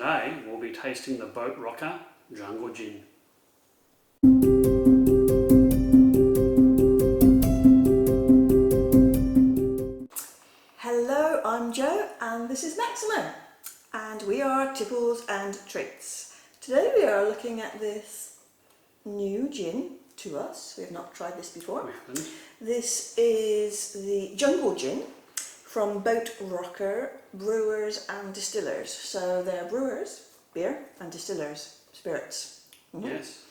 today we'll be tasting the Boatrocker Jungle Gin. Hello, I'm Jo and this is Maximo, and we are Tipples and Treats. Today we are looking at this new gin to us. We have not tried this before. We haven't. This is the Jungle Gin from Boatrocker Brewers and Distillers. So they're brewers, beer, and distillers, spirits. Yes.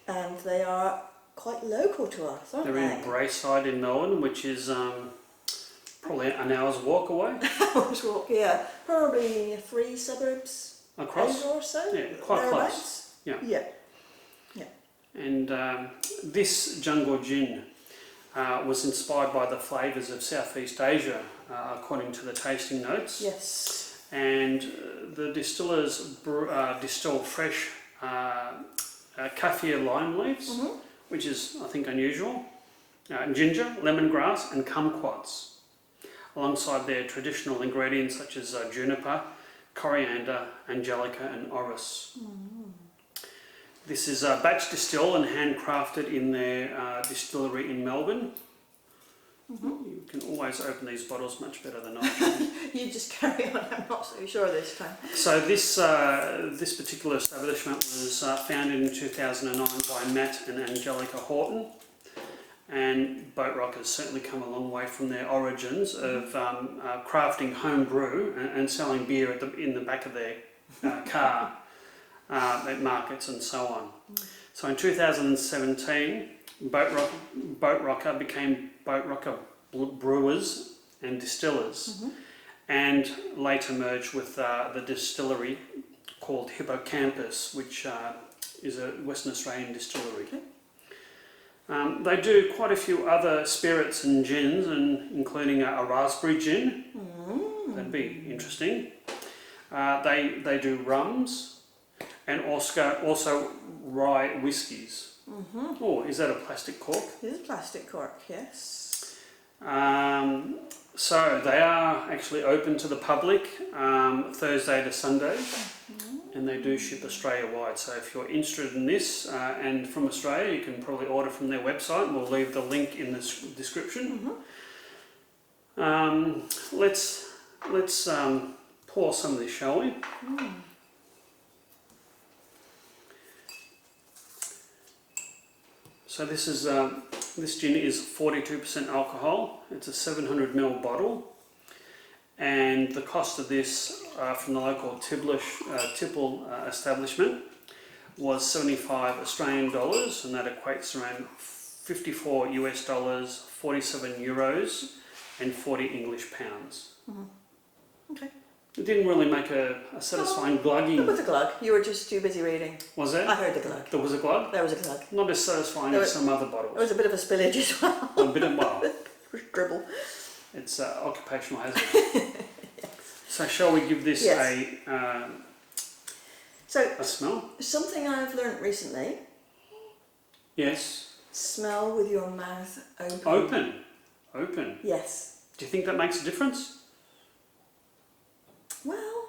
And they are quite local to us, aren't They're they? in Braeside in Melbourne, which is probably an hour's walk away. Hour's walk, yeah. Probably 3 suburbs Across? or so. Yeah, quite close. Yeah. Yeah. And this Jungle Gin was inspired by the flavours of Southeast Asia, according to the tasting notes. Yes. And the distillers distill fresh kaffir lime leaves, which is, I think, unusual, ginger, lemongrass and kumquats, alongside their traditional ingredients such as juniper, coriander, angelica and orris. This is batch distilled and handcrafted in their distillery in Melbourne. You can always open these bottles much better than I can. You just carry on, I'm not so sure this time. So this particular establishment was founded in 2009 by Matt and Angelica Horton, and Boatrocker has certainly come a long way from their origins of crafting home brew and selling beer in the back of their car at markets and so on. So in 2017, Boatrocker became Boatrocker Brewers and Distillers, and later merged with the distillery called Hippocampus, which is a Western Australian distillery. They do quite a few other spirits and gins, including a raspberry gin. That'd be interesting. They do rums and also rye whiskies. Oh, is that a plastic cork? It is a plastic cork, yes. So they are actually open to the public Thursday to Sunday, and they do ship Australia-wide. So if you're interested in this and from Australia, you can probably order from their website, and we'll leave the link in the description. Let's pour some of this, shall we? So this gin is 42% alcohol. It's a 700ml bottle, and the cost of this from the local Tipple establishment was 75 Australian dollars, and that equates to around 54 US dollars, 47 euros, and 40 English pounds. Okay. It didn't really make a satisfying glugging. There was a glug. You were just too busy reading. Was there? I heard the glug. There was a glug? There was a glug. Not as satisfying as some other bottles. There was a bit of a spillage as well. A bit of, well, dribble. It's occupational hazard. So shall we give this a smell? Something I've learnt recently. Yes. Smell with your mouth open. Open. Open. Yes. Do you think that makes a difference? Well,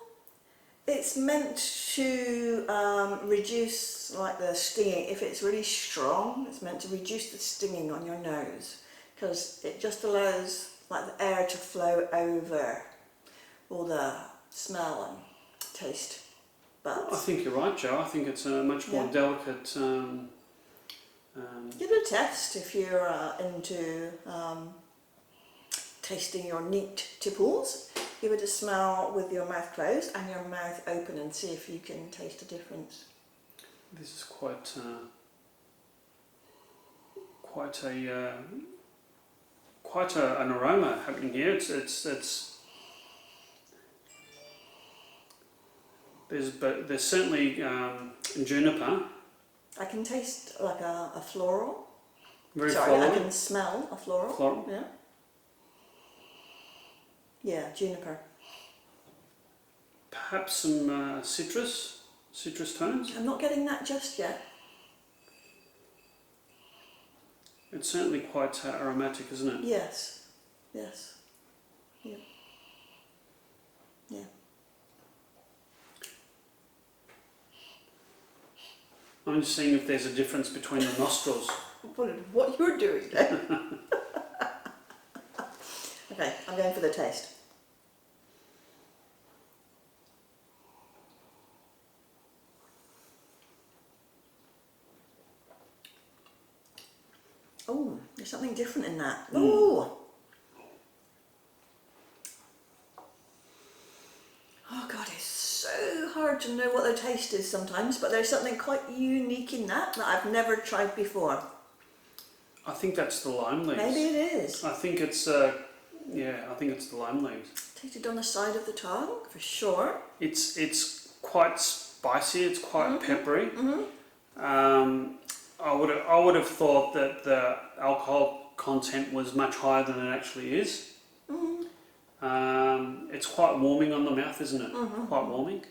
it's meant to reduce like the stinging. If it's really strong, it's meant to reduce the stinging on your nose, because it just allows like the air to flow over all the smell and taste buds. I think you're right, Jo. I think it's a much more delicate. Give it a test if you're into tasting your neat tipples. Give it a smell with your mouth closed and your mouth open and see if you can taste a difference. This is quite an aroma happening here. There's certainly juniper. I can taste like a floral. Floral. I can smell a floral. Floral. Yeah. Yeah, juniper. Perhaps some citrus tones. I'm not getting that just yet. It's certainly quite aromatic, isn't it? Yes. Yes. Yeah. Yeah. I'm just seeing if there's a difference between the nostrils. I wondered what you're doing there. Okay, I'm going for the taste. Oh, there's something different in that. Oh! Oh God, it's so hard to know what the taste is sometimes, but there's something quite unique in that I've never tried before. I think that's the lime leaves. Maybe it is. I think it's, yeah, I think it's the lime leaves. Tasted on the side of the tongue, for sure. It's quite spicy, it's quite peppery. I would have thought that the alcohol content was much higher than it actually is. It's quite warming on the mouth, isn't it? Quite warming.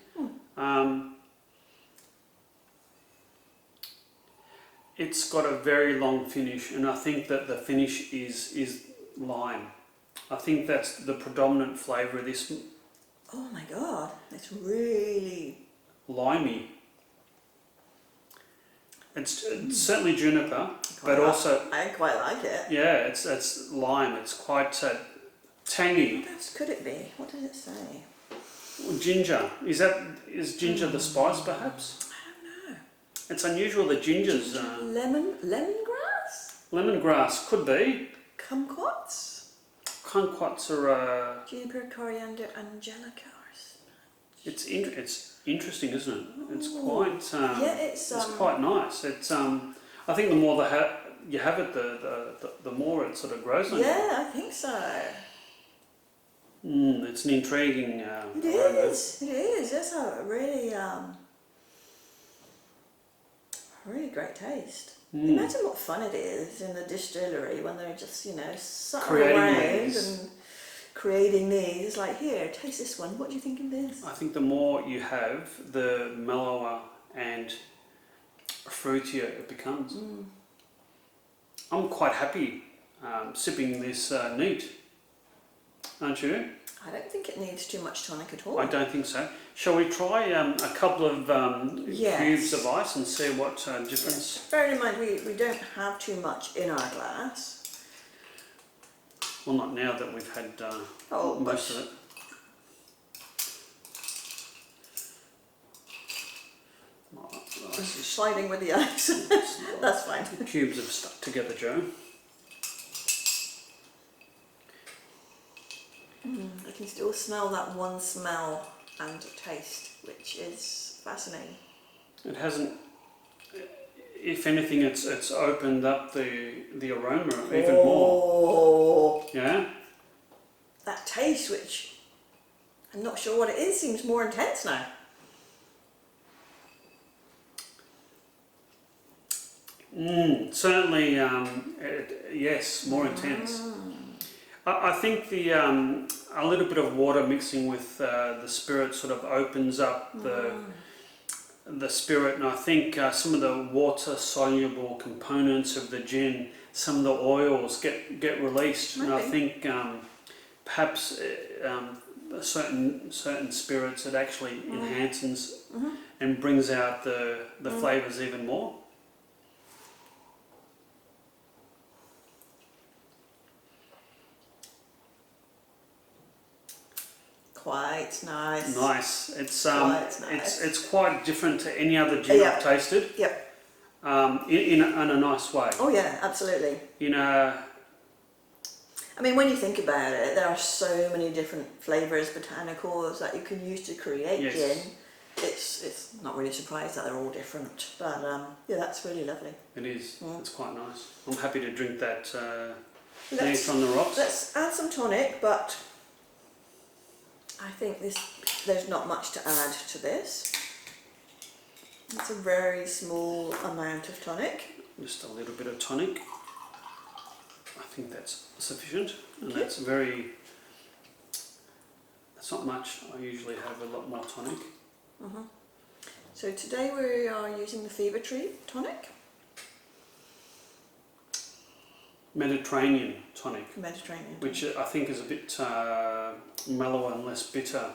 It's got a very long finish, and I think that the finish is lime. I think that's the predominant flavour of this. Oh my God, it's really limey. It's certainly juniper, but also I quite like it. yeah, it's lime. It's quite tangy. What else could it be? What does it say? Ginger. Is ginger the spice perhaps? I don't know. It's unusual that ginger's Lemongrass? lemongrass could be. Kumquats? Kumquats are Juniper, coriander, angelica. it's interesting, isn't it? It's quite Yeah, it's quite nice. It's I think the more you have it, the more it sort of grows on you. Yeah, I think so. It's an intriguing It aroma. is. It is. That's a really really great taste. Imagine what fun it is in the distillery when they're just, sitting Creating around these. and creating these. It's like, here, taste this one. What do you think of this? I think the more you have, the mellower and fruitier it becomes. I'm quite happy sipping this neat, aren't you? I don't think it needs too much tonic at all. I don't think so. Shall we try a couple of cubes of ice and see what difference? Yes. Bearing in mind we don't have too much in our glass. Well, not now that we've had most of it. Sliding with the ice. That's fine. The cubes have stuck together, Jo. I can still smell that one smell and taste, which is fascinating. It hasn't. If anything, it's opened up the aroma even more. Yeah. That taste, which I'm not sure what it is, seems more intense now. Certainly, yes, more intense. I think a little bit of water mixing with the spirit sort of opens up the spirit, and I think some of the water-soluble components of the gin, some of the oils get released, and I think perhaps certain spirits it actually enhances and brings out the flavours even more. Quite nice. Nice. It's Quite nice. it's quite different to any other gin I've tasted. Yep. In a nice way. Oh yeah, absolutely. I mean, when you think about it, there are so many different flavours, botanicals that you can use to create gin. It's not really surprised that they're all different, but yeah, that's really lovely. It is. It's quite nice. I'm happy to drink that Let's- from the rocks. Let's add some tonic, but I think there's not much to add to this. It's a very small amount of tonic. Just a little bit of tonic. I think that's sufficient, and Okay. that's not much. I usually have a lot more tonic. So today we are using the Fever Tree tonic. Mediterranean tonic, Mediterranean. which I think is a bit mellower and less bitter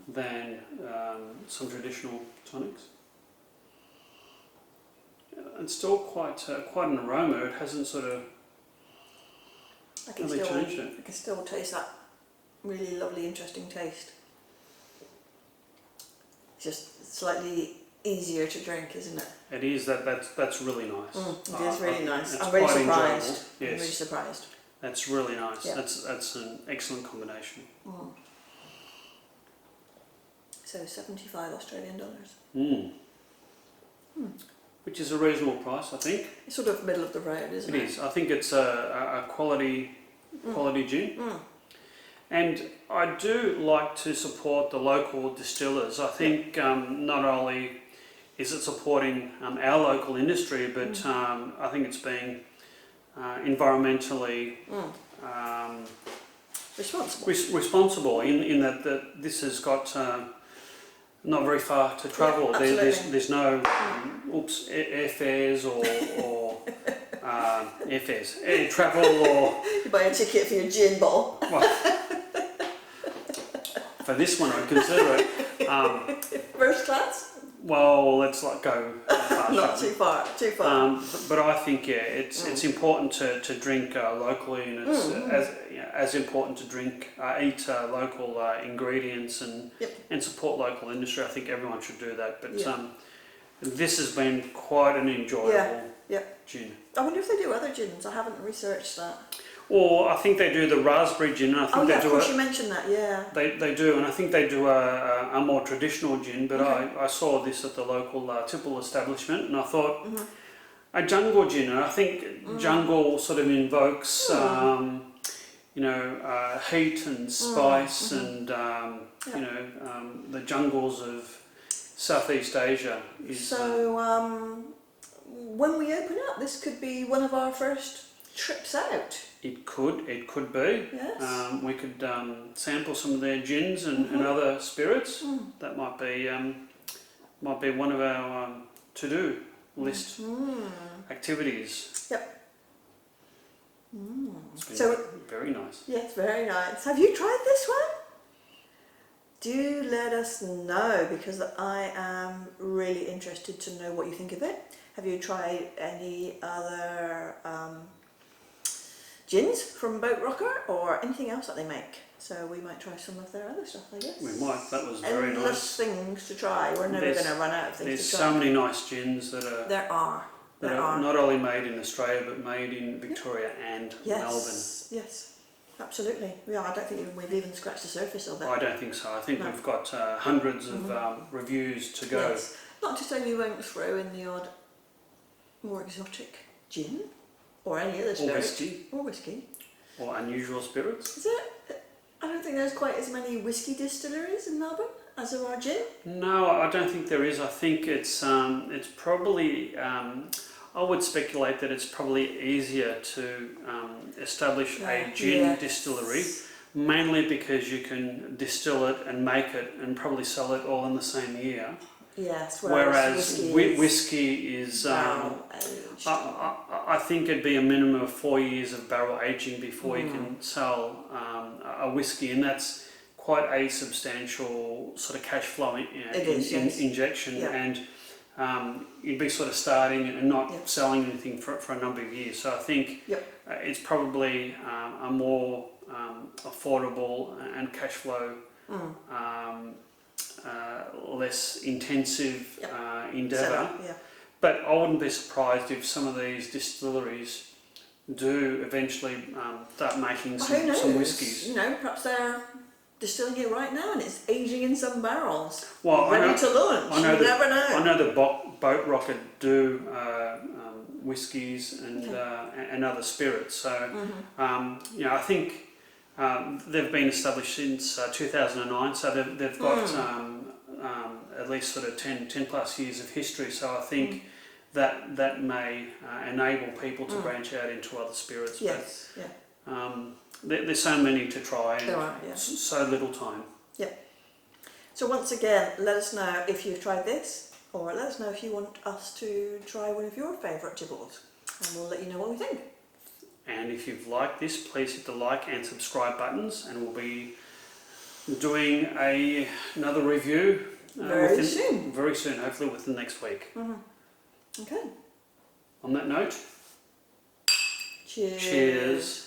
than some traditional tonics. it's still quite an aroma. It hasn't sort of really changed it. I can still taste that really lovely, interesting taste. It's just slightly easier to drink, isn't it? It is. That's really nice. It is really nice. It's I'm really quite surprised. enjoyable. Yes. I'm really surprised. That's really nice. Yeah. That's an excellent combination. So 75 Australian dollars. Which is a reasonable price, I think. It's sort of middle of the road, isn't it? It is. I think it's a quality gin. And I do like to support the local distillers. I think not only is it supporting our local industry, but I think it's being environmentally responsible in that this has got not very far to travel. Yeah, there's no airfares or air travel or... You buy a ticket for your gin bottle. Well, for this one I'd consider it. First class? Well, let's go far. Not too far, too far. But I think it's important to drink locally, and it's as important to eat local ingredients and support local industry. I think everyone should do that. But this has been quite an enjoyable gin. I wonder if they do other gins. I haven't researched that. Or I think they do the raspberry gin. And I think of course you mentioned that. Yeah. They do, and I think they do a more traditional gin. But I saw this at the local Tipples establishment, and I thought a jungle gin. And I think jungle sort of invokes heat and spice and the jungles of Southeast Asia. So when we open up, this could be one of our first trips out. It could be. Yes. We could sample some of their gins and other spirits. That might be one of our to-do list activities. Yep. It's So been very nice. Yes, very nice. Have you tried this one? Do let us know, because I am really interested to know what you think of it. Have you tried any other gins from Boatrocker or anything else that they make? So we might try some of their other stuff, I guess. We might. That was very Endless nice. things to try. We're never going to run out of things There's to try. so many nice gins that are There are not only made in Australia but made in Victoria and Melbourne. Yes, absolutely. Yeah, I don't think we've even scratched the surface of it. I don't think so. I think we've got hundreds of reviews to go. Yes. Not to say we won't throw in the odd more exotic gin or any other spirit. Or whiskey. Or unusual spirits. Is it? I don't think there's quite as many whiskey distilleries in Melbourne as there are gin. No, I don't think there is. I think it's probably, I would speculate that it's probably easier to establish a gin distillery, mainly because you can distill it and make it and probably sell it all in the same year. Yes, whereas whiskey is I think it'd be a minimum of 4 years of barrel aging before you can sell a whiskey, and that's quite a substantial sort of cash flow injection, and you'd be sort of starting and not selling anything for a number of years. So I think it's probably a more affordable and cash flow less intensive endeavour. But I wouldn't be surprised if some of these distilleries do eventually start making some whiskies. Perhaps they're distilling it right now and it's aging in some barrels, ready to launch. You never know. I know the Boatrocker do whiskies and other spirits. So I think they've been established since 2009. So they've got at least sort of 10 plus years of history. So I think that may enable people to branch out into other spirits. Yes. But, there's so many to try and so little time. So once again, let us know if you've tried this, or let us know if you want us to try one of your favourite Tipples, and we'll let you know what we think. And if you've liked this, please hit the like and subscribe buttons, and we'll be doing another review very soon, hopefully within next week. Okay. On that note, Cheers. cheers.